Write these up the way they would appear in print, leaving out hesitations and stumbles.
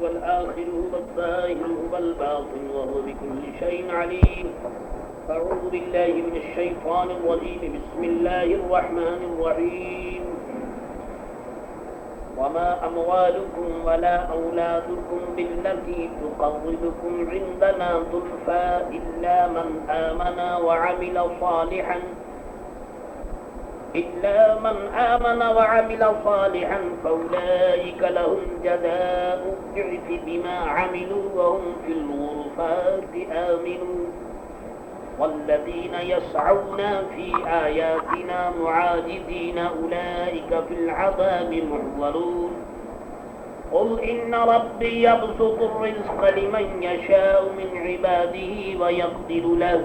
هو الآخر هو الظاهر هو الباطن وهو بكل شيء عليم. أعوذ بالله من الشيطان الرجيم. بسم الله الرحمن الرحيم. وما أموالكم ولا أولادكم بالتي تقربكم عندنا زلفى إلا من آمن وعمل صالحا فأولئك لهم جزاء الضعف بما عملوا وهم في الغرفات آمنون. والذين يسعون في آياتنا معاجزين أولئك في العذاب محضرون. قل إن ربي يبسط الرزق لمن يشاء من عباده ويقدر له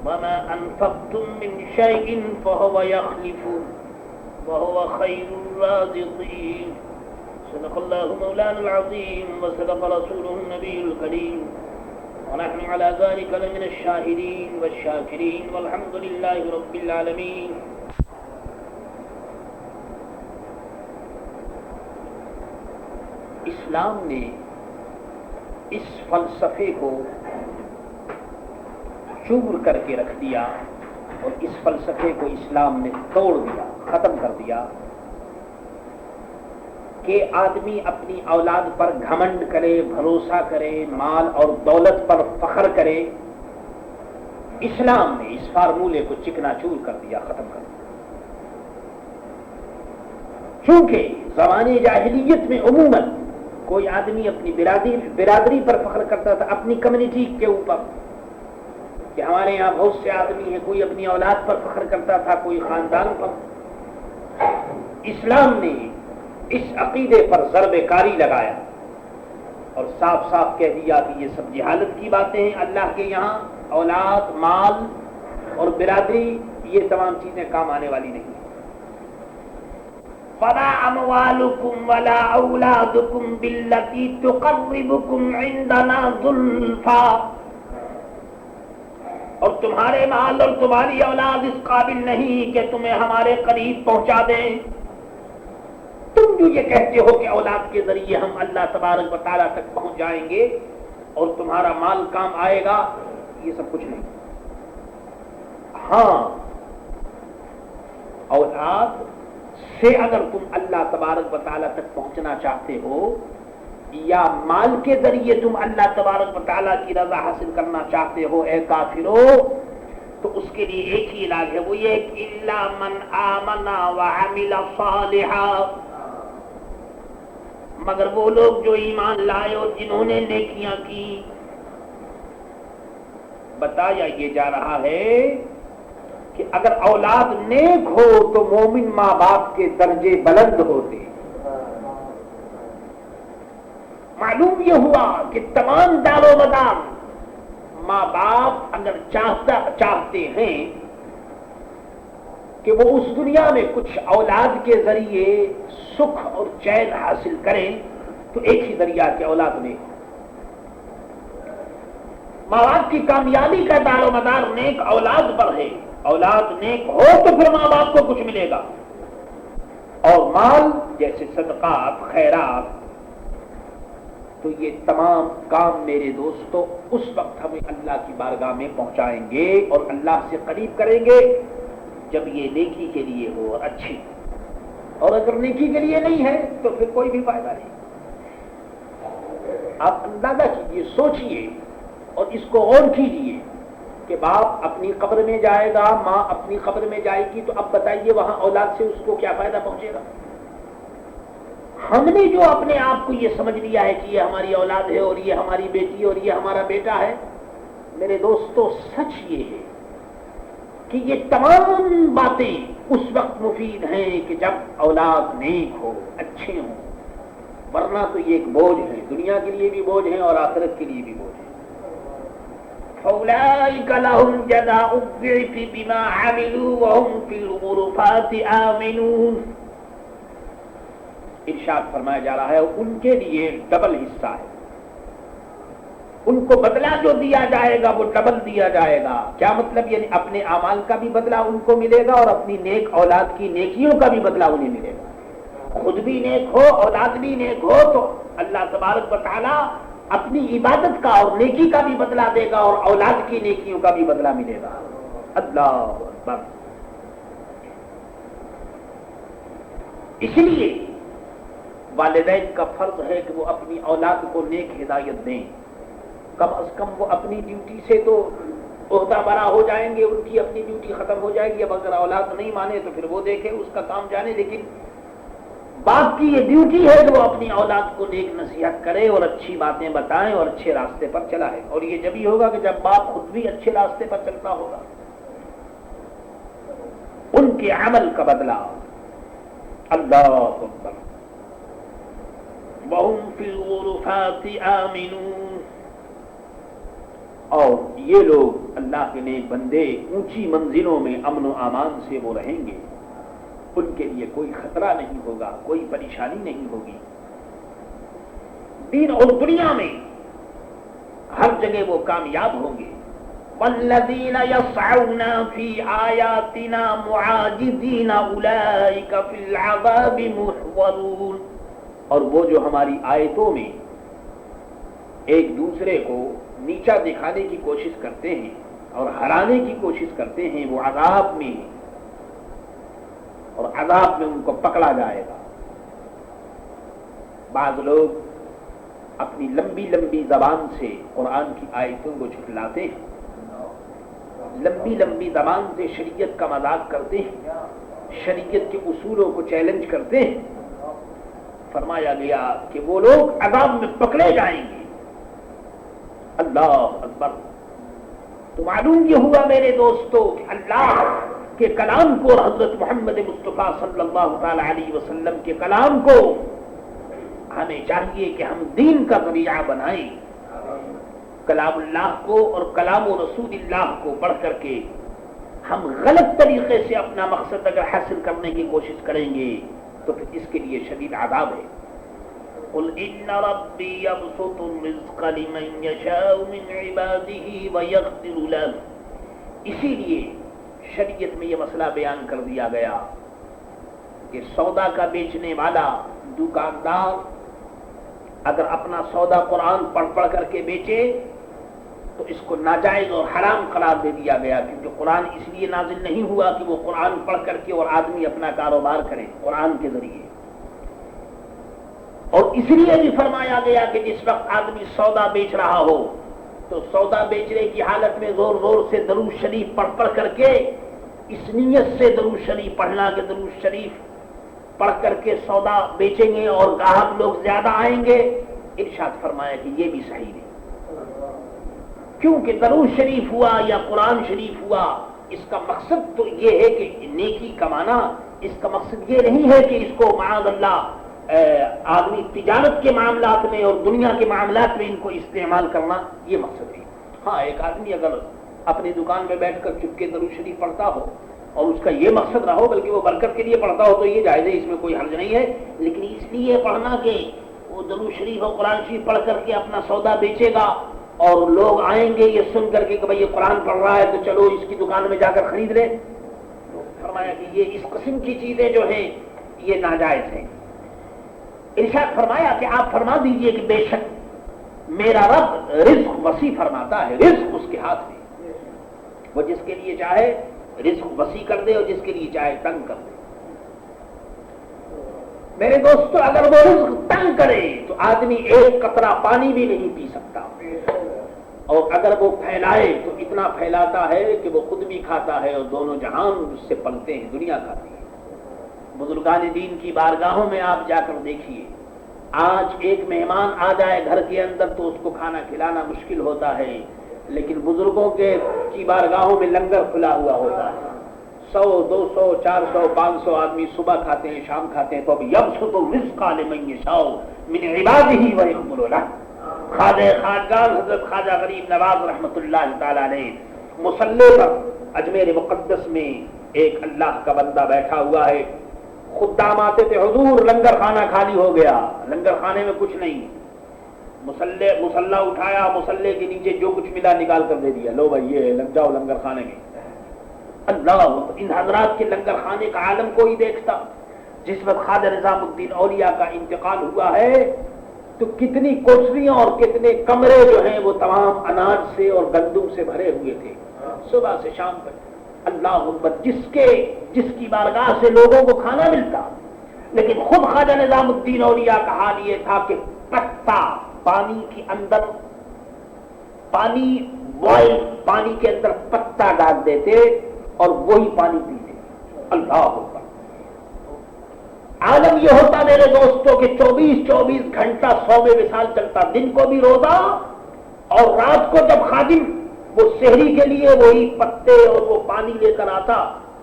وما أنفقتم من شيء فهو يخلفه وهو خير الرازقين. صدق الله مولانا العظيم وصدق رسوله النبي الكريم ونحن على ذلك لمن الشاهدين والشاكرين والحمد لله رب العالمين. اسلام نے اس فلسفے کو چور کر کے رکھ دیا اور اس فلسفے کو اسلام نے توڑ دیا، ختم کر دیا کہ آدمی اپنی اولاد پر گھمنڈ کرے، بھروسہ کرے، مال اور دولت پر فخر کرے. اسلام نے اس فارمولے کو چکنا چور کر دیا، ختم کر دیا. چونکہ زمانے جاہلیت میں عموماً کوئی آدمی اپنی برادری پر فخر کرتا تھا، اپنی کمیونٹی کے اوپر، کہ ہمارے یہاں بہت سے آدمی ہیں. کوئی اپنی اولاد پر فخر کرتا تھا، کوئی خاندان پر. اسلام نے اس عقیدے پر ضرب کاری لگایا اور صاف صاف کہہ دیا کہ یہ سب جہالت کی باتیں ہیں. اللہ کے یہاں اولاد، مال اور برادری یہ تمام چیزیں کام آنے والی نہیں. فَلَا أَمْوَالُكُمْ وَلَا أَوْلَادُكُمْ بِالَّتِي تُقَرِّبُكُمْ عِنْدَنَا زُلْفَىٰ. اور تمہارے مال اور تمہاری اولاد اس قابل نہیں کہ تمہیں ہمارے قریب پہنچا دیں. تم جو یہ کہتے ہو کہ اولاد کے ذریعے ہم اللہ تبارک و تعالیٰ تک پہنچ جائیں گے اور تمہارا مال کام آئے گا، یہ سب کچھ نہیں. ہاں، اولاد سے اگر تم اللہ تبارک و تعالیٰ تک پہنچنا چاہتے ہو یا مال کے ذریعے تم اللہ تبارک و تعالیٰ کی رضا حاصل کرنا چاہتے ہو اے کافرو، تو اس کے لیے ایک ہی علاج ہے، وہ یہ کہ الا من آمن وعمل صالحا. مگر وہ لوگ جو ایمان لائے اور جنہوں نے نیکیاں کی. بتایا یہ جا رہا ہے کہ اگر اولاد نیک ہو تو مومن ماں باپ کے درجے بلند ہوتے. معلوم یہ ہوا کہ تمام دار و مدار ماں باپ اگر چاہتے ہیں کہ وہ اس دنیا میں کچھ اولاد کے ذریعے سکھ اور چین حاصل کریں تو ایک ہی ذریعہ کہ اولاد نیک ہو. ماں باپ کی کامیابی کا دار و مدار نیک اولاد پر ہے. اولاد نیک ہو تو پھر ماں باپ کو کچھ ملے گا. اور مال جیسے صدقات، خیرات، تو یہ تمام کام میرے دوستو اس وقت ہمیں اللہ کی بارگاہ میں پہنچائیں گے اور اللہ سے قریب کریں گے جب یہ نیکی کے لیے ہو اور اچھی. اور اگر نیکی کے لیے نہیں ہے تو پھر کوئی بھی فائدہ نہیں. آپ اندازہ کیجیے، سوچئے اور اس کو غور کیجیے کہ باپ اپنی قبر میں جائے گا، ماں اپنی قبر میں جائے گی، تو اب بتائیے وہاں اولاد سے اس کو کیا فائدہ پہنچے گا. ہم نے جو اپنے آپ کو یہ سمجھ لیا ہے کہ یہ ہماری اولاد ہے اور یہ ہماری بیٹی اور یہ ہمارا بیٹا ہے، میرے دوستو سچ یہ ہے کہ یہ تمام باتیں اس وقت مفید ہیں کہ جب اولاد نیک ہو، اچھے ہوں. ورنہ تو یہ ایک بوجھ ہے، دنیا کے لیے بھی بوجھ ہے اور آخرت کے لیے بھی بوجھ ہے. فَأُولَٰئِكَ لَهُمْ جَزَاءُ الضِّعْفِ بِمَا عَمِلُوا وَهُمْ فِي الْغُرُفَاتِ آمِنُونَ. ارشاد فرمایا جا رہا ہے ان کے لیے ڈبل حصہ ہے. ان کو بدلہ جو دیا جائے گا وہ ڈبل دیا جائے گا. کیا مطلب؟ یعنی اپنے اعمال کا بھی بدلہ ان کو ملے گا اور اپنی نیک اولاد کی نیکیوں کا بھی بدلہ انہیں ملے گا. خود بھی نیک ہو، اولاد بھی نیک ہو تو اللہ تبارک و تعالی اپنی عبادت کا اور نیکی کا بھی بدلہ دے گا اور اولاد کی نیکیوں کا بھی بدلہ ملے گا. اللہ اکبر. اس لیے والدین کا فرض ہے کہ وہ اپنی اولاد کو نیک ہدایت دیں. کم از کم وہ اپنی ڈیوٹی سے تو عہدہ برا ہو جائیں گے, ان کی اپنی ڈیوٹی ختم ہو جائے گی. اب اگر اولاد نہیں مانے تو پھر وہ دیکھے, اس کا کام جانے, لیکن باپ کی یہ ڈیوٹی ہے کہ وہ اپنی اولاد کو نیک نصیحت کرے اور اچھی باتیں بتائیں اور اچھے راستے پر چلائے. اور یہ جبھی ہوگا کہ جب باپ خود بھی اچھے راستے پر چلتا ہوگا. ان کے عمل کا بدلہ. اللہ اکبر. وَهُمْ فِي الْغُرُفَاتِ آمِنُونَ. اور یہ لوگ اللہ کے نیک بندے اونچی منزلوں میں امن و امان سے وہ رہیں گے. ان کے لیے کوئی خطرہ نہیں ہوگا, کوئی پریشانی نہیں ہوگی. دین اور دنیا میں ہر جگہ وہ کامیاب ہوں گے. والذین یسعون فی آیاتنا معاجزین اولئک فی العذاب محضرون. اور وہ جو ہماری آیتوں میں ایک دوسرے کو نیچا دکھانے کی کوشش کرتے ہیں اور ہرانے کی کوشش کرتے ہیں, وہ عذاب میں ہیں اور عذاب میں ان کو پکڑا جائے گا. بعض لوگ اپنی لمبی لمبی زبان سے قرآن کی آیتوں کو جھٹلاتے ہیں, لمبی لمبی زبان سے شریعت کا مذاق کرتے ہیں, شریعت کے اصولوں کو چیلنج کرتے ہیں. فرمایا گیا کہ وہ لوگ عذاب میں پکڑے جائیں گے. اللہ اکبر. تو معلوم یہ ہوا میرے دوستو کہ اللہ کے کلام کو اور حضرت محمد مصطفیٰ صلی اللہ تعالی علیہ وسلم کے کلام کو ہمیں چاہیے کہ ہم دین کا ذریعہ بنائیں. کلام اللہ کو اور کلام و رسول اللہ کو پڑھ کر کے ہم غلط طریقے سے اپنا مقصد اگر حاصل کرنے کی کوشش کریں گے تو پھر اس کے لیے شدید عذاب ہے. قل ان ربی یبسط الرزق لمن یشاء من عباده ویقدر له. اسی لیے شریعت میں یہ مسئلہ بیان کر دیا گیا کہ سودا کا بیچنے والا دکاندار اگر اپنا سودا قرآن پڑھ پڑھ کر کے بیچے تو اس کو ناجائز اور حرام قرار دے دیا گیا, کیونکہ قرآن اس لیے نازل نہیں ہوا کہ وہ قرآن پڑھ کر کے اور آدمی اپنا کاروبار کرے قرآن کے ذریعے. اور اس لیے بھی فرمایا گیا کہ جس وقت آدمی سودا بیچ رہا ہو تو سودا بیچنے کی حالت میں زور زور سے درود شریف پڑھ پڑھ کر کے, اس نیت سے درود شریف پڑھنا کہ درود شریف پڑھ کر کے سودا بیچیں گے اور گاہک لوگ زیادہ آئیں گے. ارشاد فرمایا کہ یہ بھی صحیح نہیں, کیونکہ درود شریف ہوا یا قرآن شریف ہوا, اس کا مقصد تو یہ ہے کہ نیکی کمانا. اس کا مقصد یہ نہیں ہے کہ اس کو معاذ اللہ آدمی تجارت کے معاملات میں اور دنیا کے معاملات میں ان کو استعمال کرنا, یہ مقصد ہے. ہاں, ایک آدمی اگر اپنی دکان میں بیٹھ کر چپکے درود شریف پڑھتا ہو اور اس کا یہ مقصد رہا ہو بلکہ وہ برکت کے لیے پڑھتا ہو تو یہ جائز ہے, اس میں کوئی حرج نہیں ہے. لیکن اس لیے پڑھنا کہ وہ درود شریف اور قرآن شریف پڑھ کر کے اپنا سودا بیچے گا اور لوگ آئیں گے یہ سن کر کے کہ بھائی یہ قرآن پڑھ رہا ہے تو چلو اس کی دکان میں جا کر خرید لے, فرمایا کہ یہ اس قسم کی چیزیں جو ہیں یہ ناجائز ہیں. ارشاد فرمایا کہ آپ فرما دیجئے کہ بے شک میرا رب رزق وسیع فرماتا ہے, رزق اس کے ہاتھ میں, وہ جس کے لیے چاہے رزق وسیع کر دے اور جس کے لیے چاہے تنگ کر دے. میرے دوستو, اگر وہ رزق تنگ کرے تو آدمی ایک قطرہ پانی بھی نہیں پی سکتا, اور اگر وہ پھیلائے تو اتنا پھیلاتا ہے کہ وہ خود بھی کھاتا ہے اور دونوں جہان اس سے پلتے ہیں, دنیا کھاتی ہے. بزرگان دین کی بارگاہوں میں آپ جا کر دیکھیے, آج ایک مہمان آ جائے گھر کے اندر تو اس کو کھانا کھلانا مشکل ہوتا ہے, لیکن بزرگوں کی بارگاہوں میں لنگر کھلا ہوا ہوتا ہے. 100 200 400 500 آدمی صبح کھاتے ہیں, شام کھاتے ہیں. تو اب یبسط الرزق لمن یشاء من عباده ویقدر له. خواجہ خواجگان حضرت خواجہ غریب نواز رحمۃ اللہ تعالی علیہ مصلی پر اجمیر مقدس میں ایک اللہ کا بندہ بیٹھا ہوا ہے. خدام آتے تھے, حضور لنگر خانہ خالی ہو گیا, لنگر خانے میں کچھ نہیں. مسلح اٹھایا, مسلح کے نیچے جو کچھ ملا نکال کر دے دیا, لو بھائی یہ لگ جاؤ لنگر خانے میں. اللہ, ان حضرات کے لنگر خانے کا عالم کوئی دیکھتا. جس وقت خواجہ نظام الدین اولیاء کا انتقال ہوا ہے تو کتنی کوٹریاں اور کتنے کمرے جو ہیں وہ تمام اناج سے اور گندم سے بھرے ہوئے تھے صبح سے شام تک۔ اللہ اکبر، جس کی بارگاہ سے لوگوں کو کھانا ملتا، لیکن خود خواجہ نظام الدین اولیاء کا حال یہ تھا کہ پتا پانی کے اندر، پانی بوائل پانی کے اندر پتا ڈال دیتے اور وہی پانی پیتے۔ اللہ اکبر، عالم یہ ہوتا میرے دوستوں کہ 24 گھنٹہ 100 میں وصال چلتا، دن کو بھی روزہ اور رات کو جب خادم وہ سحری کے لیے وہی پتے اور وہ پانی لے کر آتا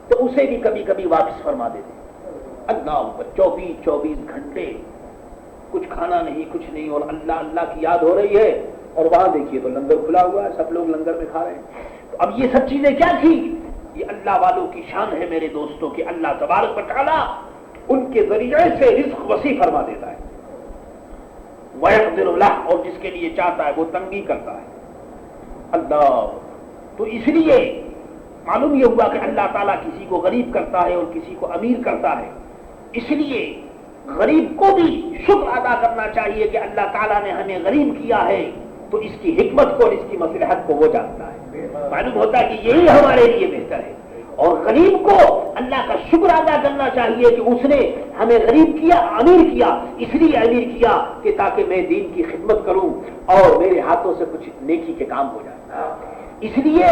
تو اسے بھی کبھی کبھی واپس فرما دیتے۔ اللہ اکبر، 24 گھنٹے کچھ کھانا نہیں، کچھ نہیں، اور اللہ اللہ کی یاد ہو رہی ہے، اور وہاں دیکھیے تو لنگر کھلا ہوا ہے، سب لوگ لنگر میں کھا رہے ہیں۔ تو اب یہ سب چیزیں کیا تھی؟ یہ اللہ والوں کی شان ہے میرے دوستوں کہ اللہ تبارک و تعالی ان کے ذریعے سے رزق وسیع فرما دیتا ہے، وَيَقْدِرُ لَهُ، اور جس کے لیے چاہتا ہے وہ تنگی کرتا ہے۔ اللہ، تو اس لیے معلوم یہ ہوا کہ اللہ تعالیٰ کسی کو غریب کرتا ہے اور کسی کو امیر کرتا ہے، اس لیے غریب کو بھی شکر ادا کرنا چاہیے کہ اللہ تعالیٰ نے ہمیں غریب کیا ہے، تو اس کی حکمت کو اور اس کی مصلحت کو وہ جانتا ہے، معلوم ہوتا ہے کہ یہی ہمارے لیے بہتر ہے، اور غریب کو اللہ کا شکر ادا کرنا چاہیے کہ اس نے ہمیں غریب کیا، امیر کیا، اس لیے امیر کیا کہ تاکہ میں دین کی خدمت کروں اور میرے ہاتھوں سے کچھ نیکی کے کام ہو جائے۔ اس لیے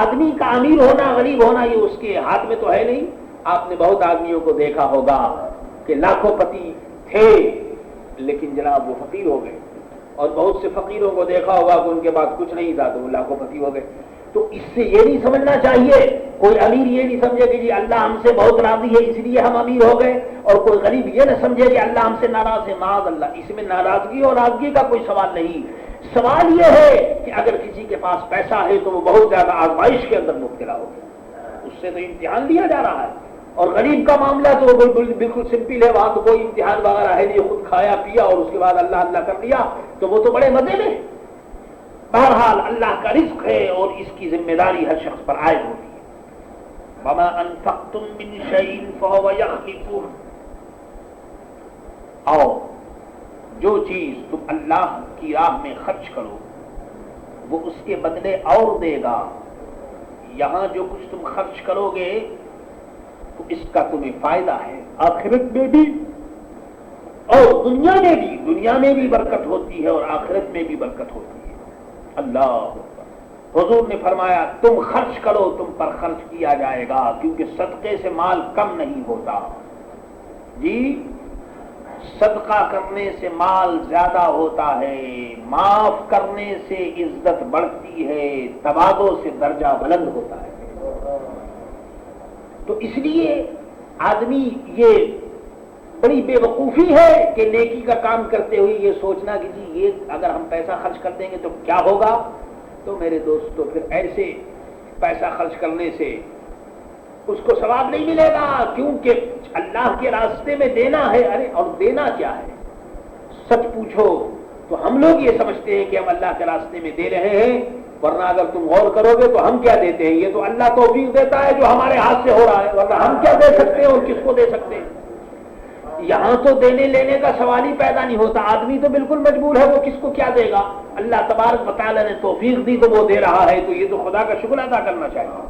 آدمی کا امیر ہونا غریب ہونا یہ اس کے ہاتھ میں تو ہے نہیں۔ آپ نے بہت آدمیوں کو دیکھا ہوگا کہ لاکھوں پتی تھے لیکن جناب وہ فقیر ہو گئے، اور بہت سے فقیروں کو دیکھا ہوگا کہ ان کے پاس کچھ نہیں تھا تو وہ لاکھوں پتی ہو گئے۔ تو اس سے یہ نہیں سمجھنا چاہیے، کوئی امیر یہ نہیں سمجھے کہ جی اللہ ہم سے بہت راضی ہے اس لیے ہم امیر ہو گئے، اور کوئی غریب یہ نہ سمجھے کہ اللہ ہم سے ناراض ہے، معاذ اللہ، اس میں ناراضگی اور راضگی کا کوئی سوال نہیں۔ سوال یہ ہے کہ اگر کسی کے پاس پیسہ ہے تو وہ بہت زیادہ آزمائش کے اندر مبتلا ہو گیا، اس سے تو امتحان لیا جا رہا ہے، اور غریب کا معاملہ تو بالکل سمپل ہے، وہاں تو کوئی امتحان وغیرہ ہے نہیں، خود کھایا پیا اور اس کے بعد اللہ اللہ کر لیا تو وہ تو بڑے مزے میں۔ بہرحال اللہ کا رزق ہے اور اس کی ذمہ داری ہر شخص پر عائد ہوتی ہے۔ وَمَا أَنفَقْتُم مِّن شَيْءٍ فَهُوَ يَخْلِفُهُ، اور جو چیز تم اللہ کی راہ میں خرچ کرو وہ اس کے بدلے اور دے گا۔ یہاں جو کچھ تم خرچ کرو گے تو اس کا تمہیں فائدہ ہے، آخرت میں بھی اور دنیا میں بھی۔ دنیا میں بھی برکت ہوتی ہے اور آخرت میں بھی برکت ہوتی ہے۔ اللہ، حضور نے فرمایا تم خرچ کرو، تم پر خرچ کیا جائے گا، کیونکہ صدقے سے مال کم نہیں ہوتا جی، صدقہ کرنے سے مال زیادہ ہوتا ہے، معاف کرنے سے عزت بڑھتی ہے، تواضع سے درجہ بلند ہوتا ہے۔ تو اس لیے آدمی یہ بڑی بے وقوفی ہے کہ نیکی کا کام کرتے ہوئے یہ سوچنا کہ جی یہ اگر ہم پیسہ خرچ کر دیں گے تو کیا ہوگا۔ تو میرے دوستو پھر ایسے پیسہ خرچ کرنے سے اس کو ثواب نہیں ملے گا، کیونکہ اللہ کے راستے میں دینا ہے۔ ارے اور دینا کیا ہے؟ سچ پوچھو تو ہم لوگ یہ سمجھتے ہیں کہ ہم اللہ کے راستے میں دے رہے ہیں، ورنہ اگر تم غور کرو گے تو ہم کیا دیتے ہیں؟ یہ تو اللہ توفیق دیتا ہے جو ہمارے ہاتھ سے ہو رہا ہے، ورنہ ہم کیا دے سکتے ہیں اور کس کو دے سکتے ہیں؟ یہاں تو دینے لینے کا سوال ہی پیدا نہیں ہوتا، آدمی تو بالکل مجبور ہے، وہ کس کو کیا دے گا؟ اللہ تبارک و تعالی نے توفیق دی تو وہ دے رہا ہے، تو یہ تو خدا کا شکر ادا کرنا چاہیے۔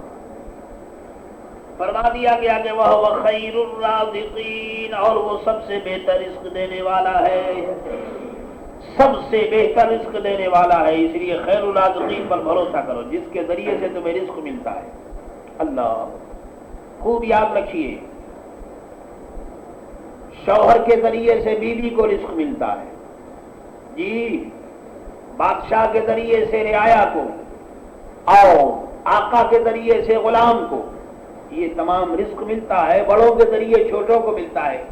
فرما دیا گیا کہ وہ خیر الرازقین، اور وہ سب سے بہتر رزق دینے والا ہے، سب سے بہتر رزق دینے والا ہے، اس لیے خیر الرازقین پر بھروسہ کرو جس کے ذریعے سے تمہیں رزق ملتا ہے۔ اللہ، خوب یاد رکھیے، شوہر کے ذریعے سے بیوی کو رزق ملتا ہے جی، بادشاہ کے ذریعے سے رعایا کو، اور آقا کے ذریعے سے غلام کو، یہ تمام رزق ملتا ہے، بڑوں کے ذریعے چھوٹوں کو ملتا ہے،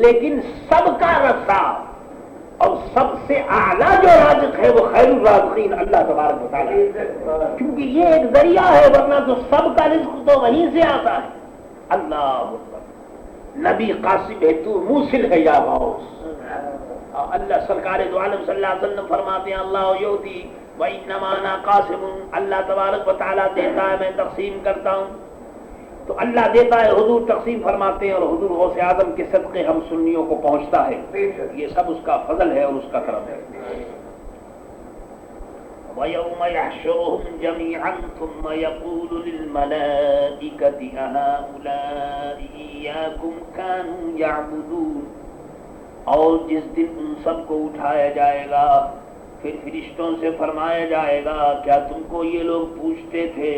لیکن سب کا رسا اور سب سے اعلیٰ جو رازق ہے وہ خیر الرازقین اللہ تبارک و تعالی، کیونکہ یہ ایک ذریعہ ہے، ورنہ تو سب کا رزق تو وہیں سے آتا ہے۔ اللہ، نبی قاسم ہے تو موصل ہے یا غوث۔ اللہ سرکار دو عالم صلی اللہ علیہ وسلم فرماتے ہیں اللہ یؤتی وانما انا قاسم، اللہ تبارک و تعالی دیتا ہے میں تقسیم کرتا ہوں۔ تو اللہ دیتا ہے، حضور تقسیم فرماتے ہیں، اور حضور غوث اعظم کے صدقے ہم سنیوں کو پہنچتا ہے. یہ سب اس کا فضل ہے اور اس کا کرم ہے. وَيَوْمَ يَحْشُرُهُمْ جَمِيعًا ثُمَّ يَقُولُ لِلْمَلَائِكَةِ أَهَٰؤُلَاءِ إِيَّاكُمْ كَانُوا يَعْبُدُونَ. اور جس دن ان سب کو اٹھایا جائے گا، پھر فرشتوں سے فرمایا جائے گا کیا تم کو یہ لوگ پوچھتے تھے؟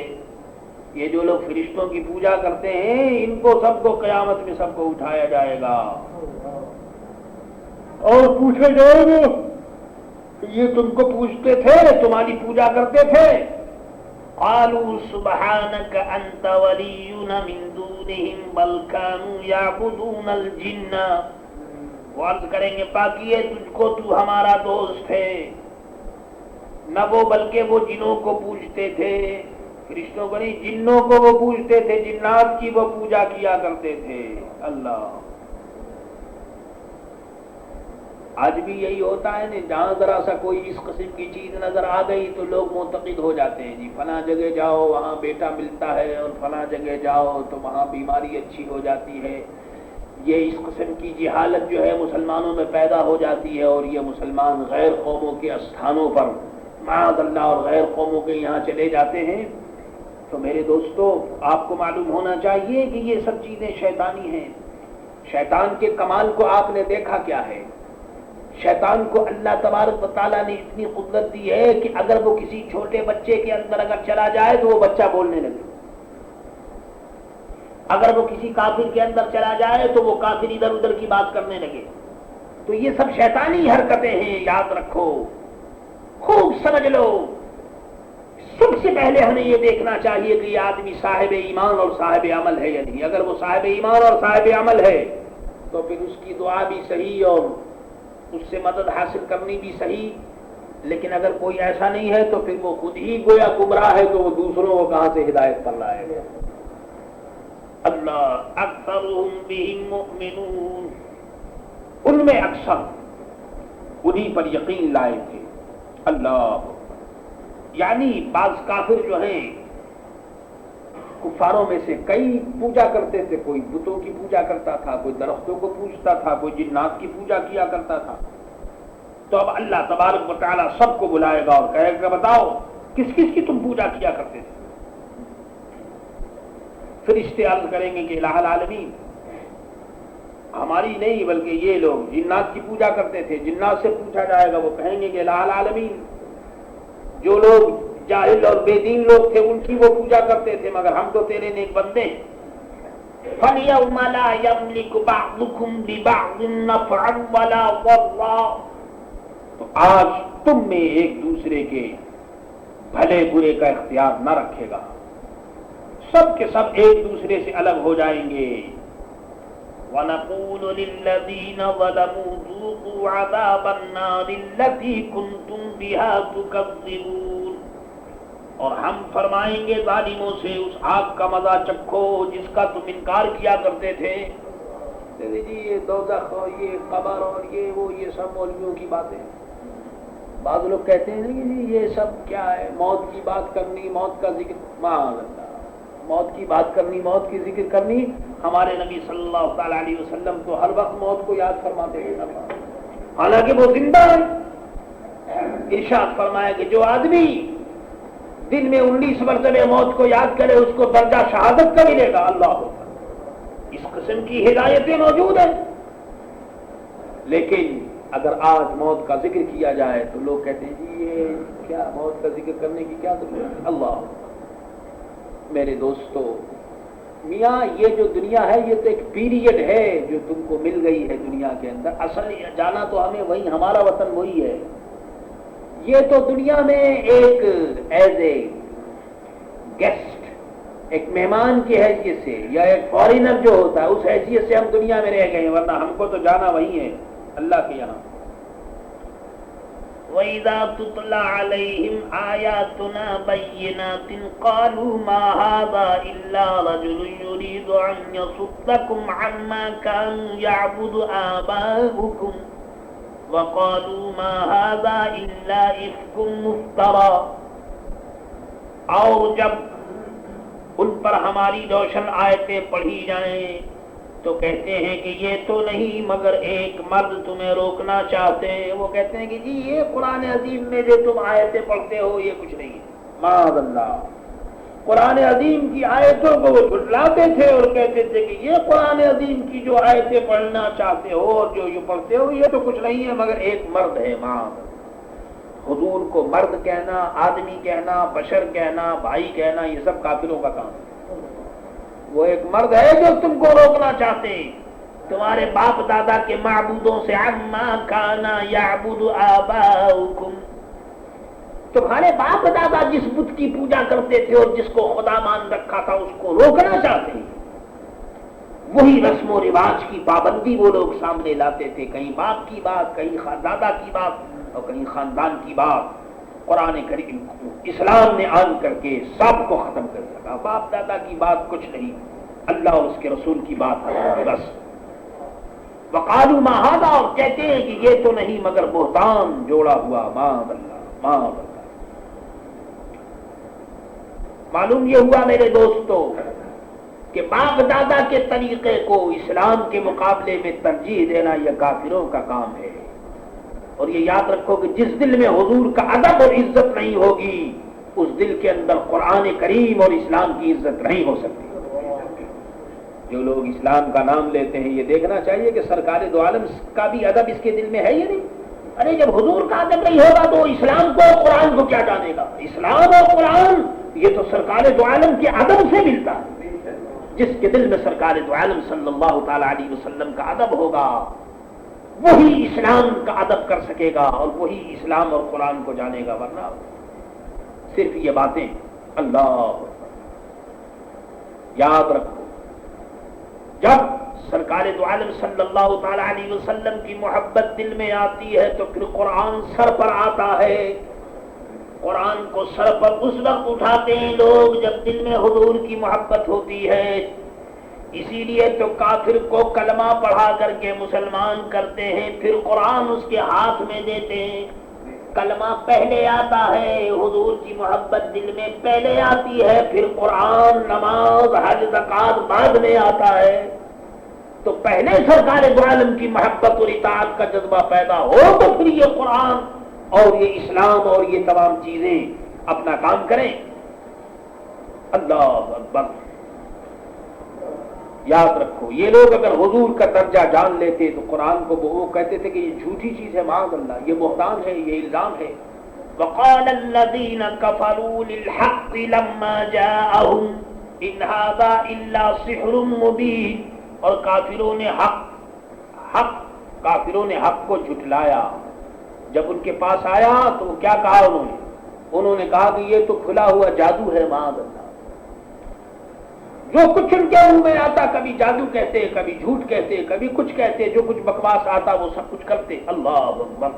یہ جو لوگ فرشتوں کی پوجا کرتے ہیں ان کو سب کو قیامت میں سب کو اٹھایا جائے گا اور پوچھے جائے گا یہ تم کو پوچھتے تھے، تمہاری پوجا کرتے تھے. قالوا سبحانك انت ولينا من دونهم بل كانوا يعبدون الجن. وہ عرض کریں گے پاکی ہے تجھ کو، تو ہمارا دوست ہے. نہ وہ بلکہ وہ جنوں کو پوجتے تھے، فرشتوں کو نہیں، جنوں کو وہ پوجتے تھے، جنات کی وہ پوجا کیا کرتے تھے. اللہ، آج بھی یہی ہوتا ہے نا، جہاں ذرا سا کوئی اس قسم کی چیز نظر آ گئی تو لوگ معتقد ہو جاتے ہیں جی فلاں جگہ جاؤ وہاں بیٹا ملتا ہے، اور فلاں جگہ جاؤ تو وہاں بیماری اچھی ہو جاتی ہے. یہ اس قسم کی جہالت جو ہے مسلمانوں میں پیدا ہو جاتی ہے، اور یہ مسلمان غیر قوموں کے استھانوں پر معاذ اللہ اور غیر قوموں کے یہاں چلے جاتے ہیں. تو میرے دوستو، آپ کو معلوم ہونا چاہیے کہ یہ سب چیزیں شیطانی ہیں. شیطان کے کمال کو آپ نے دیکھا کیا ہے؟ شیطان کو اللہ تبارک و تعالیٰ نے اتنی قدرت دی ہے کہ اگر وہ کسی چھوٹے بچے کے اندر اگر چلا جائے تو وہ بچہ بولنے لگے. اگر وہ کسی کافر کے اندر چلا جائے تو وہ کافر ادھر ادھر کی بات کرنے لگے. تو یہ سب شیطانی حرکتیں ہیں، یاد رکھو، خوب سمجھ لو. سب سے پہلے ہمیں یہ دیکھنا چاہیے کہ یہ آدمی صاحب ایمان اور صاحب عمل ہے یا نہیں. اگر وہ صاحب ایمان اور صاحب عمل ہے تو پھر اس کی دعا بھی صحیح اور اس سے مدد حاصل کرنی بھی صحیح. لیکن اگر کوئی ایسا نہیں ہے تو پھر وہ خود ہی گویا گمراہ ہے، تو وہ دوسروں کو کہاں سے ہدایت کر رہا ہے. اللہ اکثرهم بهم مؤمنون، ان میں اکثر انہی پر یقین لائے تھے. اللہ، یعنی بعض کافر جو ہیں کفاروں میں سے کئی پوجا کرتے تھے. کوئی بتوں کی پوجا کرتا تھا، کوئی درختوں کو پوجتا تھا، کوئی جنات کی پوجا کیا کرتا تھا. تو اب اللہ تبارک و تعالیٰ سب کو بلائے گا اور کہے گا بتاؤ کس کس کی تم پوجا کیا کرتے تھے؟ فرشتے عرض کریں گے کہ الہ العالمین، ہماری نہیں بلکہ یہ لوگ جنات کی پوجا کرتے تھے. جنات سے پوچھا جائے گا، وہ کہیں گے کہ الہ العالمین، جو لوگ جاہل اور بے دین لوگ تھے ان کی وہ پوجا کرتے تھے، مگر ہم تو تیرے نیک بندے ہیں. فَالْيَوْمَ لَا يَمْلِكُ بَعْضُكُمْ لِبَعْضٍ نَفْعًا وَلَا ضَرًّا. تو آج تم میں ایک دوسرے کے بھلے برے کا اختیار نہ رکھے گا، سب کے سب ایک دوسرے سے الگ ہو جائیں گے. وَنَقُولُ لِلَّذِينَ ظَلَمُوا ذُوقُوا عَذَابَ النَّارِ الَّتِي كُنتُمْ بِهَا تُكَذِّبُونَ. اور ہم فرمائیں گے ظالموں سے اس آگ کا مزہ چکھو جس کا تم انکار کیا کرتے تھے. جی یہ دوزخ اور یہ قبر اور یہ سب مولویوں کی باتیں. بعض لوگ کہتے ہیں کہ جی یہ سب کیا ہے، موت کی بات کرنی، موت کا ذکر، معاذ اللہ، موت کی بات کرنی، موت کی ذکر کرنی. ہمارے نبی صلی اللہ تعالی علیہ وسلم تو ہر وقت موت کو یاد فرماتے ہیں، حالانکہ وہ زندہ ہے. ارشاد فرمایا کہ جو آدمی دن میں 19 مرتبہ موت کو یاد کرے اس کو درجہ شہادت کا ملے گا. اللہ اکبر، اس قسم کی ہدایتیں موجود ہیں. لیکن اگر آج موت کا ذکر کیا جائے تو لوگ کہتے ہیں جی یہ کیا، موت کا ذکر کرنے کی کیا ضرورت ہے. اللہ، میرے دوستو، میاں یہ جو دنیا ہے یہ تو ایک پیریڈ ہے جو تم کو مل گئی ہے دنیا کے اندر. اصل جانا تو ہمیں وہی، ہمارا وطن وہی ہے. یہ تو دنیا میں ایک ایز اے گیسٹ، ایک مہمان کی حیثیت سے یا ایک فارینر جو ہوتا ہے اس حیثیت سے ہم دنیا میں رہ گئے ہیں، ورنہ ہم کو تو جانا وہی ہے اللہ کے یہاں. وَإِذَا تُتْلَى عَلَيْهِمْ آيَاتُنَا بَيِّنَاتٍ قَالُوا مَا هَذَا إِلَّا رَجُلٌ يُرِيدُ أَن يَصُدَّكُمْ عَمَّا كَانُوا يَعْبُدُ آبَاؤُكُمْ وَقَالُوا مَا هَذَا إِلَّا إِفْكٌ مُفْتَرًى. اور جب ان پر ہماری روشن آیتیں پڑھی جائیں تو کہتے ہیں کہ یہ تو نہیں مگر ایک مرد تمہیں روکنا چاہتے ہیں. وہ کہتے ہیں کہ جی یہ قرآن عظیم میں جو تم آیتیں پڑھتے ہو یہ کچھ نہیں ہے. معاذ اللہ. قرآن عظیم کی آیتوں کو وہ جھٹلاتے تھے اور کہتے تھے کہ یہ قرآن عظیم کی جو آیتیں پڑھنا چاہتے ہو اور جو یہ پڑھتے ہو یہ تو کچھ نہیں ہے مگر ایک مرد ہے. معاذ اللہ. حضور کو مرد کہنا، آدمی کہنا، بشر کہنا، بھائی کہنا، یہ سب کافروں کا کام ہے. وہ ایک مرد ہے جو تم کو روکنا چاہتے ہیں تمہارے باپ دادا کے معبودوں سے. عما کان یعبد آباؤکم، تمہارے باپ دادا جس بت کی پوجا کرتے تھے اور جس کو خدا مان رکھا تھا اس کو روکنا چاہتے ہیں. وہی رسم و رواج کی پابندی وہ لوگ سامنے لاتے تھے. کہیں باپ کی بات، کہیں دادا کی بات اور کہیں خاندان کی بات. قرآن کریم اسلام نے آن کر کے سب کو ختم کر دیا. باپ دادا کی بات کچھ نہیں، اللہ اور اس کے رسول کی بات ہے بس. وقالوا ما هذا، اور کہتے ہیں کہ یہ تو نہیں مگر بہتان جوڑا ہوا. معاذ اللہ معاذ اللہ. معلوم یہ ہوا میرے دوستو کہ باپ دادا کے طریقے کو اسلام کے مقابلے میں ترجیح دینا یہ کافروں کا کام ہے. اور یہ یاد رکھو کہ جس دل میں حضور کا ادب اور عزت نہیں ہوگی اس دل کے اندر قرآن کریم اور اسلام کی عزت نہیں ہو سکتی. جو لوگ اسلام کا نام لیتے ہیں یہ دیکھنا چاہیے کہ سرکار دو عالم کا بھی ادب اس کے دل میں ہے یا نہیں. ارے جب حضور کا ادب نہیں ہوگا تو اسلام کو اور قرآن کو کیا جانے گا. اسلام اور قرآن یہ تو سرکار دو عالم کے ادب سے ملتا ہے. جس کے دل میں سرکار دو عالم صلی اللہ تعالی علیہ وسلم کا ادب ہوگا وہی اسلام کا ادب کر سکے گا اور وہی اسلام اور قرآن کو جانے گا. ورنہ صرف یہ باتیں اللہ یاد رکھو. جب سرکار دو عالم صلی اللہ تعالی علیہ وسلم کی محبت دل میں آتی ہے تو پھر قرآن سر پر آتا ہے. قرآن کو سر پر اس وقت اٹھاتے ہیں لوگ جب دل میں حضور کی محبت ہوتی ہے. اسی لیے تو کافر کو کلمہ پڑھا کر کے مسلمان کرتے ہیں پھر قرآن اس کے ہاتھ میں دیتے ہیں. کلمہ پہلے آتا ہے، حضور کی محبت دل میں پہلے آتی ہے، پھر قرآن، نماز، حج، زکات بعد میں آتا ہے. تو پہلے سرکار دو عالم کی محبت اور اطاعت کا جذبہ پیدا ہو تو پھر یہ قرآن اور یہ اسلام اور یہ تمام چیزیں اپنا کام کریں. اللہ اکبر. یاد رکھو یہ لوگ اگر حضور کا درجہ جان لیتے تو قرآن کو وہ کہتے تھے کہ یہ جھوٹی چیز ہے. معاذ اللہ، یہ بہتان ہے، یہ الزام ہے. وقال الذين كفروا للحق لما جاءهم ان هذا الا سحر مبين. اور کافروں نے حق کو جھٹلایا. جب ان کے پاس آیا تو کیا کہا انہوں نے کہا کہ یہ تو کھلا ہوا جادو ہے. معاذ اللہ. جو کچھ ان کے منہ میں آتا کبھی جادو کہتے، کبھی جھوٹ کہتے، کبھی کچھ کہتے، جو کچھ بکواس آتا وہ سب کچھ کرتے. اللہ اکبر.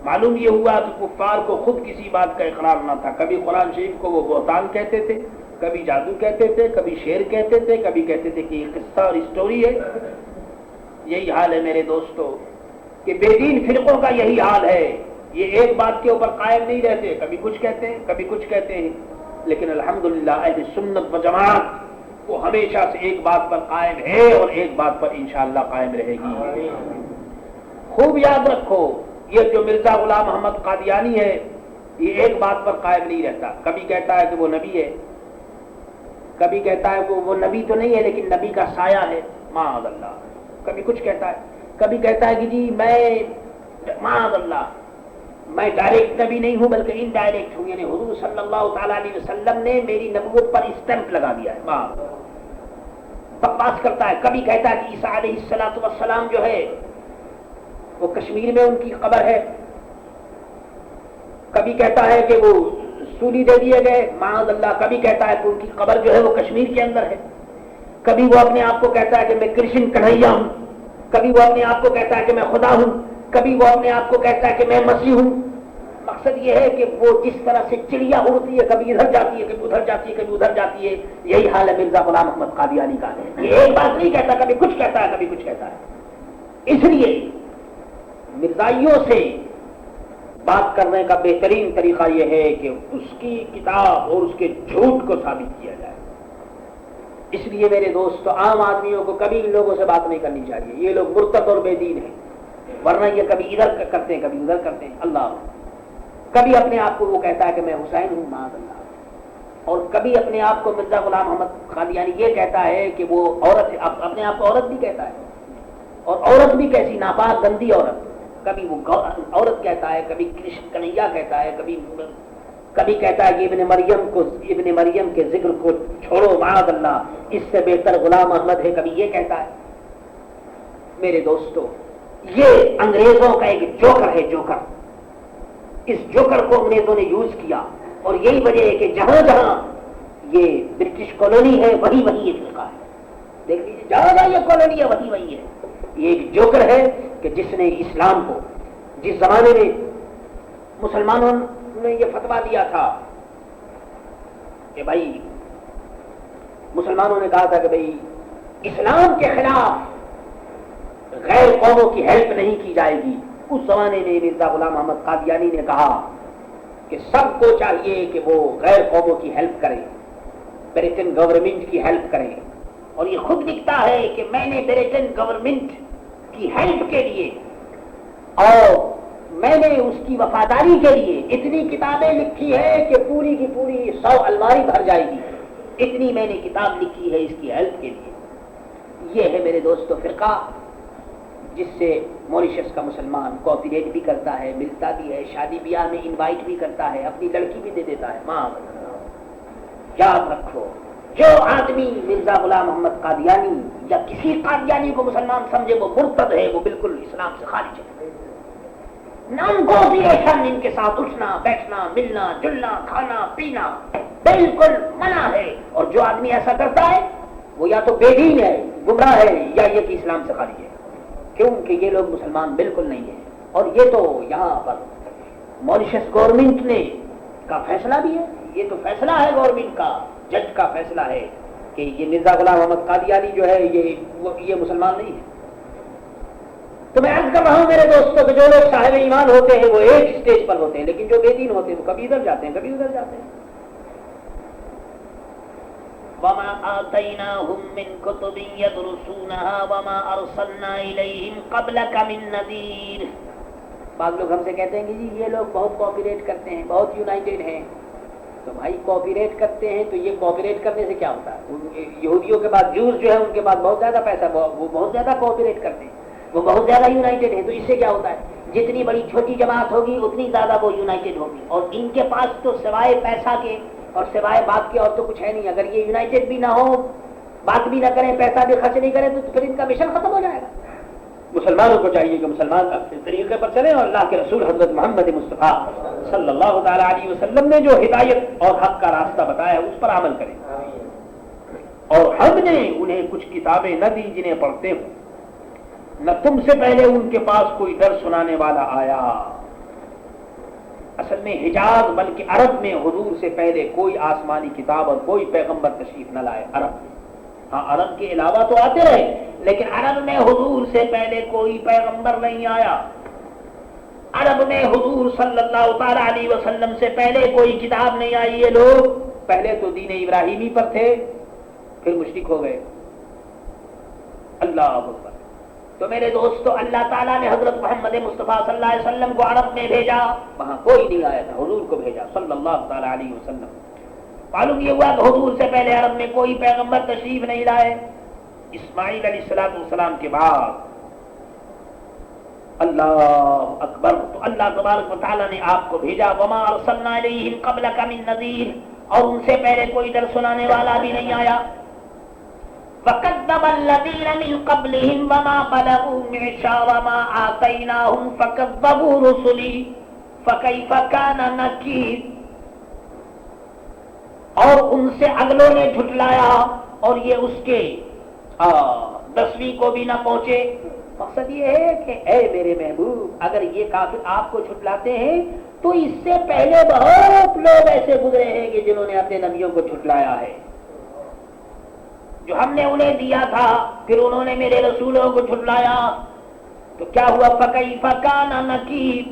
معلوم یہ ہوا کہ کفار کو خود کسی بات کا اقرار نہ تھا. کبھی قرآن شریف کو وہ بہتان کہتے تھے، کبھی جادو کہتے تھے، کبھی شعر کہتے تھے، کبھی کہتے تھے کہ یہ قصہ اور اسٹوری ہے. یہی حال ہے میرے دوستو کہ بے دین فرقوں کا یہی حال ہے. یہ ایک بات کے اوپر قائم نہیں رہتے، کبھی کچھ کہتے ہیں کبھی کچھ کہتے ہیں. لیکن الحمدللہ اہل سنت و جماعت وہ ہمیشہ سے ایک بات پر قائم ہے اور ایک بات پر انشاءاللہ قائم رہے گی. خوب یاد رکھو یہ جو مرزا غلام محمد قادیانی ہے یہ ایک بات پر قائم نہیں رہتا. کبھی کہتا ہے کہ وہ نبی ہے، کبھی کہتا ہے کہ وہ نبی تو نہیں ہے لیکن نبی کا سایہ ہے. معاذ اللہ. کبھی کچھ کہتا ہے، کبھی کہتا ہے کہ جی معاذ اللہ میں ڈائریکٹ نبی نہیں ہوں بلکہ انڈائریکٹ ہوں. یعنی حضور صلی اللہ تعالی علیہ وسلم نے میری نبوت پر اسٹمپ لگا دیا ہے. بکواس کرتا ہے. کبھی کہتا ہے کہ عیسیٰ علیہ السلام جو ہے وہ کشمیر میں ان کی قبر ہے. کبھی کہتا ہے کہ وہ سولی دے دیے گئے. معاذ اللہ. کبھی کہتا ہے کہ ان کی قبر جو ہے وہ کشمیر کے اندر ہے. کبھی وہ اپنے آپ کو کہتا ہے کہ میں کرشن کنہیا ہوں. کبھی وہ اپنے آپ کو کہتا ہے کہ میں خدا ہوں. کبھی وہ اپنے آپ کو کہتا ہے کہ میں مسیح ہوں. مقصد یہ ہے کہ وہ جس طرح سے چڑیا اڑتی ہے کبھی ادھر جاتی ہے کبھی ادھر جاتی ہے کبھی ادھر جاتی ہے. یہی حال ہے مرزا غلام محمد قادیانی کا. یہ ایک بات نہیں کہتا، کبھی کچھ کہتا ہے کبھی کچھ کہتا ہے. اس لیے مرزائیوں سے بات کرنے کا بہترین طریقہ یہ ہے کہ اس کی کتاب اور اس کے جھوٹ کو ثابت کیا جائے. اس لیے میرے دوست عام آدمیوں کو کبھی ان لوگوں سے بات نہیں کرنی چاہیے. یہ لوگ مرتد اور بے دین ہیں، ورنہ یہ کبھی ادھر کرتے ہیں کبھی ادھر کرتے ہیں. اللہ کبھی اپنے آپ کو وہ کہتا ہے کہ میں حسین ہوں معاذ اللہ، اور کبھی اپنے آپ کو مرزا غلام محمد قادیانی یہ کہتا ہے کہ وہ عورت، اپنے آپ کو عورت بھی کہتا ہے، اور عورت بھی کیسی ناپاک گندی عورت. کبھی وہ عورت کہتا ہے، کبھی کرشن کنہیا کہتا ہے، کبھی کہتا ہے کہ ابن مریم کے ذکر کو چھوڑو معاذ اللہ، اس سے بہتر غلام احمد ہے، کبھی یہ کہتا ہے. میرے دوستو یہ انگریزوں کا ایک جوکر ہے، جوکر. اس جوکر کو انگریزوں نے یوز کیا، اور یہی وجہ ہے کہ جہاں جہاں یہ برٹش کالونی ہے وہی یہ فرقہ ہے. دیکھ لیجیے جہاں جہاں یہ کالونی ہے وہی ہے. یہ ایک جوکر ہے کہ جس نے اسلام کو، جس زمانے میں مسلمانوں نے یہ فتویٰ دیا تھا کہ بھائی، مسلمانوں نے کہا تھا کہ بھائی اسلام کے خلاف غیر قوموں کی ہیلپ نہیں کی جائے گی. اس زمانے میں مرزا غلام محمد قادیانی نے کہا کہ سب کو چاہیے کہ وہ غیر قوموں کی ہیلپ کریں، بریٹن گورنمنٹ کی ہیلپ کریں. اور یہ خود لکھتا ہے کہ میں نے بریٹن گورنمنٹ کی ہیلپ کے لیے اور میں نے اس کی وفاداری کے لیے اتنی کتابیں لکھی ہے کہ پوری کی پوری 100 الماری بھر جائے گی. اتنی میں نے کتاب لکھی ہے اس کی ہیلپ کے لیے. یہ ہے میرے دوستو فرقہ جس سے موریشس کا مسلمان کوپریٹ بھی کرتا ہے، ملتا بھی ہے، شادی بیاہ میں انوائٹ بھی کرتا ہے، اپنی لڑکی بھی دے دیتا ہے. ماں یاد رکھو، جو آدمی مرزا غلام محمد قادیانی یا کسی قادیانی کو مسلمان سمجھے وہ مرتد ہے، وہ بالکل اسلام سے خارج ہے. نامگوزیشن ان کے ساتھ اٹھنا بیٹھنا ملنا جلنا کھانا پینا بالکل منع ہے. اور جو آدمی ایسا کرتا ہے وہ یا تو بے دین ہے، گمراہ ہے، یا یہ کہ اسلام سے خارج ہے. کیونکہ یہ لوگ مسلمان بالکل نہیں ہیں. اور یہ تو یہاں پر موریشس گورنمنٹ نے کا فیصلہ بھی ہے. یہ تو فیصلہ ہے گورنمنٹ کا، جج کا فیصلہ ہے کہ یہ مرزا غلام محمد قادیانی جو ہے یہ مسلمان نہیں ہے. تو میں عرض کر رہا ہوں میرے دوستوں کہ جو لوگ صاحب ایمان ہوتے ہیں وہ ایک اسٹیج پر ہوتے ہیں، لیکن جو بے دین ہوتے ہیں وہ کبھی ادھر جاتے ہیں کبھی ادھر جاتے ہیں. وَمَا آتَيْنَاهُم مِّن كُتُبٍ يَدْرُسُونَهَا وَمَا أَرْسَلْنَا إِلَيْهِمْ قَبْلَكَ مِن نَّذِيرٍ. بعض لوگ ہم سے کہتے ہیں کہ جی یہ لوگ بہت کوپریٹ کرتے ہیں، بہت یونائٹڈ ہیں. تو بھائی کوپریٹ کرتے ہیں تو یہ کوپریٹ کرنے سے کیا ہوتا ہے؟ یہودیوں کے بعد جوز جو ہے ان کے پاس بہت زیادہ پیسہ، وہ بہت زیادہ کوپریٹ کرتے ہیں، وہ بہت زیادہ یونائٹڈ ہیں. تو اس سے کیا ہوتا ہے؟ جتنی بڑی چھوٹی جماعت ہوگی اتنی زیادہ وہ یونائٹڈ ہوگی. اور ان کے پاس تو سوائے پیسہ کے اور سوائے بات کے اور تو کچھ ہے نہیں. اگر یہ یونائٹڈ بھی نہ ہو، بات بھی نہ کریں، پیسہ بھی خرچ نہیں کریں تو پھر ان کا مشن ختم ہو جائے گا. مسلمانوں کو چاہیے کہ مسلمان اپنے طریقے پر چلیں اور اللہ کے رسول حضرت محمد مصطفیٰ صلی اللہ تعالی علیہ وسلم نے جو ہدایت اور حق کا راستہ بتایا ہے اس پر عمل کریں. اور ہم نے انہیں کچھ کتابیں نہ دی جنہیں پڑھتے ہوں، نہ تم سے پہلے ان کے پاس کوئی درس سنانے والا آیا. اصل میں حجاز بلکہ عرب میں حضور سے پہلے کوئی آسمانی کتاب اور کوئی پیغمبر تشریف نہ لائے. عرب میں ہاں عرب کے علاوہ تو آتے رہے، لیکن عرب میں حضور سے پہلے کوئی پیغمبر نہیں آیا. عرب میں حضور صلی اللہ تعالی علیہ وسلم سے پہلے کوئی کتاب نہیں آئی. یہ لوگ پہلے تو دین ابراہیمی پر تھے، پھر مشرک ہو گئے. اللہ اکبر. تو میرے دوستو اللہ تعالیٰ نے حضرت محمد مصطفیٰ صلی اللہ علیہ وسلم کو عرب میں بھیجا، وہاں کوئی نہیں آیا تھا، حضور کو بھیجا صلی اللہ تعالی علیہ وسلم. معلوم یہ ہوا کہ حضور سے پہلے عرب میں کوئی پیغمبر تشریف نہیں لائے. اسماعیل علیہ السلام کے بعد اللہ اکبر، تو اللہ تبارک و تعالیٰ نے آپ کو بھیجا. وما ارسلنا الیہم قبلک من نذیر، اور ان سے پہلے کوئی در سنانے والا بھی نہیں آیا. وَكَذَّبَ الَّذِينَ مِن قَبْلِهِمْ وَمَا بَلَغُوا مِعْشَارَ مَا آتَيْنَاهُمْ فَكَذَّبُوا رُسُلِي فَكَيْفَ كَانَ نَكِيرِ. اور ان سے اگلوں نے جھٹلایا اور یہ اس کے 10ویں کو بھی نہ پہنچے. مقصد یہ ہے کہ اے میرے محبوب، اگر یہ کافر آپ کو جھٹلاتے ہیں تو اس سے پہلے بہت لوگ ایسے گزرے ہیں کہ جنہوں نے اپنے نبیوں کو جھٹلایا ہے. جو ہم نے انہیں دیا تھا پھر انہوں نے میرے رسولوں کو جھٹلایا. تو کیا ہوا؟ فَكَيْفَ كَانَ نَكِيرِ.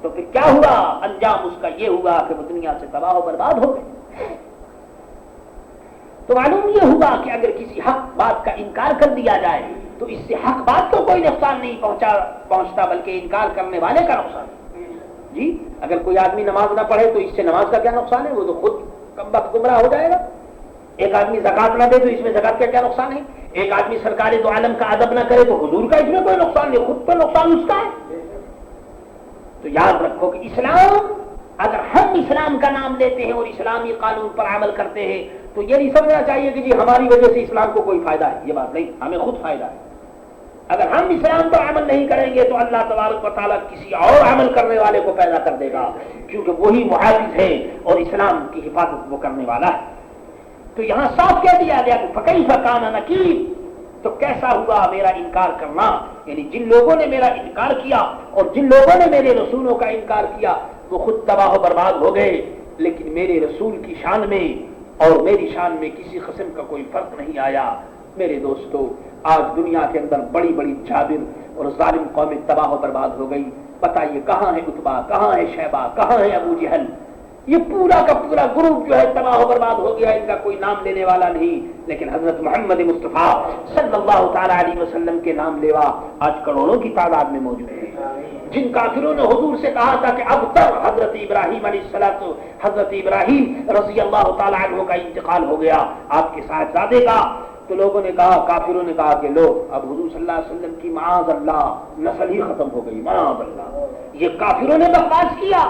تو پھر کیا ہوا؟ انجام اس کا یہ ہوا کہ وہ دنیا سے تباہ و برباد ہو گئے. تو معلوم یہ ہوا کہ اگر کسی حق بات کا انکار کر دیا جائے تو اس سے حق بات کو کوئی نقصان نہیں پہنچتا بلکہ انکار کرنے والے کا نقصان ہے. جی اگر کوئی آدمی نماز نہ پڑھے تو اس سے نماز کا کیا نقصان ہے؟ وہ تو خود کمبخت گمراہ ہو جائے گا. ایک آدمی زکات نہ دے تو اس میں زکات کا کیا نقصان ہے؟ ایک آدمی سرکار دو عالم کا ادب نہ کرے تو حضور کا اس میں کوئی نقصان نہیں، خود تو نقصان اس کا ہے. تو یاد رکھو کہ اسلام، اگر ہم اسلام کا نام لیتے ہیں اور اسلامی قانون پر عمل کرتے ہیں تو یہ نہیں سمجھنا چاہیے کہ جی ہماری وجہ سے اسلام کو کوئی فائدہ ہے. یہ بات نہیں، ہمیں خود فائدہ ہے. اگر ہم اسلام پر عمل نہیں کریں گے تو اللہ تبارک و تعالیٰ کسی اور عمل کرنے والے کو پیدا کر دے گا، کیونکہ وہی محافظ ہے اور اسلام کی حفاظت وہ کرنے والا ہے. تو یہاں صاف کہہ دیا گیا کہ فَكَيْفَ كَانَ نَكِيرٌ، تو کیسا ہوا میرا انکار کرنا. یعنی جن لوگوں نے میرا انکار کیا اور جن لوگوں نے میرے رسولوں کا انکار کیا وہ خود تباہ و برباد ہو گئے، لیکن میرے رسول کی شان میں اور میری شان میں کسی قسم کا کوئی فرق نہیں آیا. میرے دوستو، آج دنیا کے اندر بڑی بڑی جابر اور ظالم قومیں تباہ و برباد ہو گئی. بتائیے کہاں ہے عتبہ، کہاں ہے شیبہ، کہاں ہے ابو جہل؟ یہ پورا کا پورا گروپ جو ہے تباہ و برباد ہو گیا. ان کا کوئی نام لینے والا نہیں، لیکن حضرت محمد مصطفیٰ صلی اللہ تعالی علیہ وسلم کے نام لیوا آج کروڑوں کی تعداد میں موجود ہے. جن کافروں نے حضور سے کہا تھا کہ اب تک حضرت ابراہیم علیہ السلام، حضرت ابراہیم رضی اللہ تعالی عنہ کا انتقال ہو گیا آپ کے صاحبزادے کا، تو لوگوں نے کہا، کافروں نے کہا کہ لو اب حضور صلی اللہ علیہ وسلم کی معاذ اللہ نسل ہی ختم ہو گئی، معاذ اللہ. یہ کافروں نے بکواس کیا.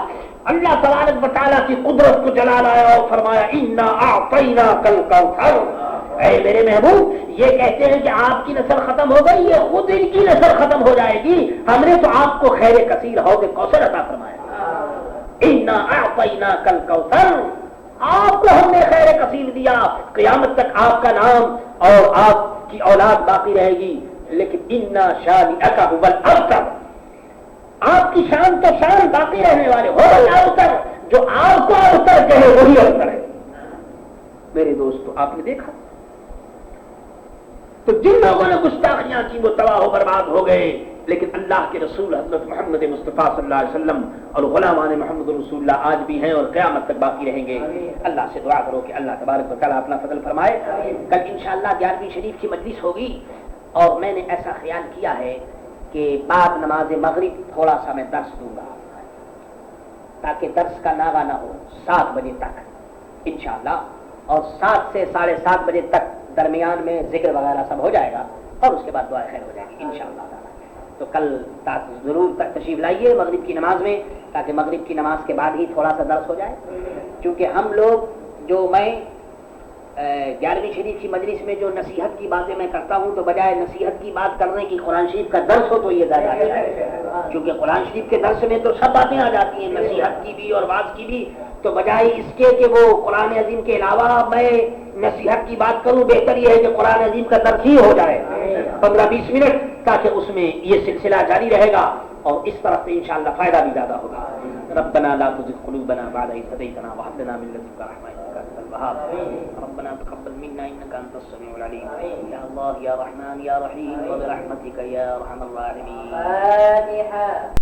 اللہ تبارک و تعالیٰ کی قدرت کو جلال آیا اور فرمایا انا اعطیناک الکوثر. اے میرے محبوب، یہ کہتے ہیں کہ آپ کی نسل ختم ہو گئی، یہ خود ان کی نسل ختم ہو جائے گی. ہم نے تو آپ کو خیر کثیر حوض کوثر عطا فرمایا. انا اعطیناک الکوثر، آپ کو ہم نے خیر کثیر دیا. قیامت تک آپ کا نام اور آپ کی اولاد باقی رہے گی. لیکن انا شانئک هو الابتر، آپ کی شان تو شان باقی رہنے والے ہو الابتر، جو آپ کو ابتر کہے وہی ابتر ہے. میرے دوستو، آپ نے دیکھا تو جن لوگوں نے گستاخیاں کی وہ تباہ و برباد ہو گئے. لیکن اللہ کے رسول حضرت محمد مصطفیٰ صلی اللہ علیہ وسلم اور غلامان محمد رسول اللہ آج بھی ہیں اور قیامت تک باقی رہیں گے. اللہ سے دعا کرو کہ اللہ تبارک و تعالیٰ اپنا فضل فرمائے. کل انشاءاللہ 11ویں شریف کی مجلس ہوگی اور میں نے ایسا خیال کیا ہے کہ بعد نماز مغرب تھوڑا سا میں درس دوں گا تاکہ درس کا ناغہ نہ ہو 7 بجے تک انشاءاللہ، اور 7 سے 7:30 بجے تک درمیان میں ذکر وغیرہ سب ہو جائے گا اور اس کے بعد دعا خیر ہو جائے گی انشاءاللہ. تو کل ضرور تک تشریف لائیے مغرب کی نماز میں، تاکہ مغرب کی نماز کے بعد ہی تھوڑا سا درس ہو جائے. کیونکہ ہم لوگ جو میں 11ویں شریف کی مجلس میں جو نصیحت کی باتیں میں کرتا ہوں تو بجائے نصیحت کی بات کرنے کی قرآن شریف کا درس ہو تو یہ زیادہ اچھا ہے. کیونکہ قرآن شریف کے درس میں تو سب باتیں آ جاتی ہیں، نصیحت کی بھی اور واعظ کی بھی. تو بجائے اس کے کہ وہ قرآن عظیم کے علاوہ میں نصیحت کی بات کروں، بہتر یہ ہے کہ قرآن عظیم کا درس ہی ہو جائے 15-20 منٹ، تاکہ اس میں یہ سلسلہ جاری رہے گا اور اس طرف سے انشاءاللہ فائدہ بھی زیادہ ہوگا. ربنا لا تزغ قلوبنا بعد إذ هديتنا وهب لنا من لدنك رحمة إنك أنت الوهاب. ربنا تقبل منا إنك أنت السميع العليم. يا الله يا رحمن يا رحيم وبرحمتك يا أرحم الراحمين.